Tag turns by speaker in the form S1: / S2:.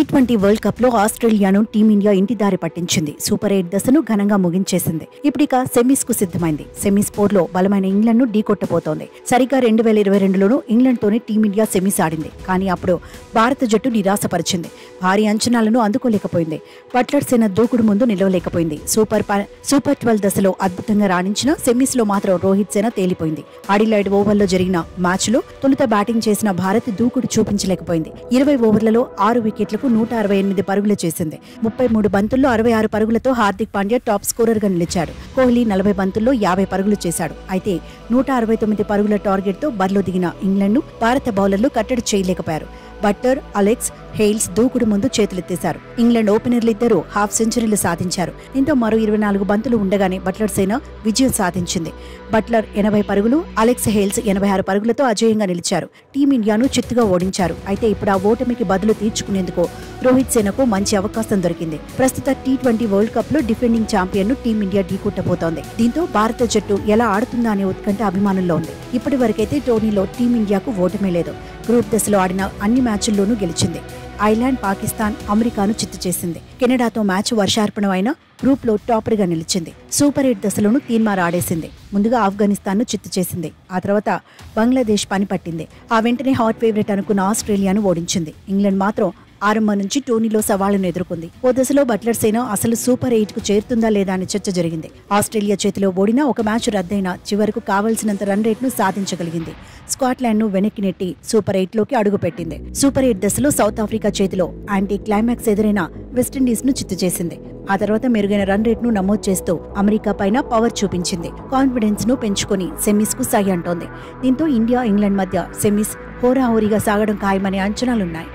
S1: T20 world cup లో ఆస్ట్రేలియాను team India ఇంటి దారి పట్టించింది. సూపర్ 8 దశను ఘనంగా ముగించేసింది. ఇప్పుడిక సెమీస్ కు సిద్ధమైంది. సెమీస్ పోర్లో బలమైన ఇంగ్లాండ్ ను ఢీకొట్టబోతోంది. సరిగ్గా 2022లోనూ ఇంగ్లాండ్ తోనే టీమిండియా సెమీస్ ఆడింది. కానీ అప్పుడు భారత జట్టు నిరాశపరిచింది. భారీ అంచనాలను అందుకోలేకపోయింది. బట్లర్ సేన దూకుడు ముందు నిలవలేకపోయింది. సూపర్ 12 దశలో అద్భుతంగా రాణించిన సెమీస్ లో మాత్రం రోహిత్ సేన తేలిపోయింది. అడిలైడ్ ఓవర్లో జరిగిన మ్యాచ్ లో తొలుత బ్యాటింగ్ చేసిన భారత్ దూకుడు చూపించలేకపోయింది. 20 ఓవర్లలో 6 వికెట్లకు 168 పరుగులు చేసింది. 33 బంతుల్లో 66 పరుగులతో హార్దిక్ పాండ్యా టాప్ స్కోరర్ గా నిలిచాడు. కోహ్లీ 40 బంతుల్లో 50 పరుగులు చేశాడు. అయితే 169 పరుగుల టార్గెట్ తో బరిలో దిగిన ఇంగ్లాండ్ ను భారత బౌలర్లు కట్టడి చేయలేకపోయారు. బట్లర్, అలెక్స్ హెయిల్స్ దూకుడు ముందు చేతులెత్తేశారు. ఇంగ్లాండ్ ఓపెనర్లిద్దరూ హాఫ్ సెంచరీలు సాధించారు. దీంతో మరో 24 బంతులు ఉండగానే బట్లర్ సేన విజయం సాధించింది. బట్లర్ 80 పరుగులు, అలెక్స్ హెయిల్స్ 86 పరుగులతో అజేయంగా నిలిచారు. టీమిండియాను చిత్తుగా ఓడించారు. అయితే ఇప్పుడు ఆ ఓటమికి బదులు తీర్చుకునేందుకు రోహిత్ సేనకు మంచి అవకాశం దొరికింది. ప్రస్తుత T20 వరల్డ్ కప్ లో డిఫెండింగ్ ఛాంపియన్ ను టీమిండియా ఢీకొట్టబోతోంది. దీంతో భారత జట్టు ఎలా ఆడుతుందా అనే ఉత్కంఠ అభిమానుల్లో ఉంది. ఇప్పటి వరకైతే టోర్నీలో టీమిండియాకు ఓటమే లేదు. గ్రూప్ దశలో ఆడిన అన్ని మ్యాచ్ల్లోనూ గెలిచింది. ఐర్లాండ్, పాకిస్తాన్, అమెరికాను చిత్తు చేసింది. కెనడాతో మ్యాచ్ వర్షార్పణమైన గ్రూప్ లో టాపర్ గా నిలిచింది. సూపర్ 8 దశలోనూ తీన్మార్ ఆడేసింది. ముందుగా ఆఫ్ఘనిస్తాన్ ను చిత్తు చేసింది. ఆ తర్వాత బంగ్లాదేశ్ పని పట్టింది. ఆ వెంటనే హాట్ ఫేవరెట్ అనుకున్న ఆస్ట్రేలియాను ఓడించింది. ఇంగ్లాండ్ మాత్రం ఆరంభం నుంచి టోర్నీలో సవాళ్లను ఎదుర్కొంది. ఓ దశలో బట్లర్ సేన అసలు సూపర్ 8 కు చేరుతుందా లేదా అని చర్చ జరిగింది. ఆస్ట్రేలియా చేతిలో ఓడినా ఒక మ్యాచ్ రద్దయినా చివరకు కావాల్సినంత రన్ రేట్ ను సాధించగలిగింది. స్కాట్లాండ్ ను వెనక్కి నెట్టి సూపర్ 8 లోకి అడుగుపెట్టింది. సూపర్ 8 దశలో సౌత్ ఆఫ్రికా చేతిలో యాంటీ క్లైమాక్స్ ఎదురైన వెస్టిండీస్ ను చిత్తు చేసింది. ఆ తర్వాత మెరుగైన రన్ రేట్ ను నమోదు చేస్తూ అమెరికా పైన పవర్ చూపించింది. కాన్ఫిడెన్స్ ను పెంచుకుని సెమీస్ కు సై అంటోంది. దీంతో ఇండియా, ఇంగ్లాండ్ మధ్య సెమీస్ హోరాహోరీగా సాగడం ఖాయమనే అంచనాలున్నాయి.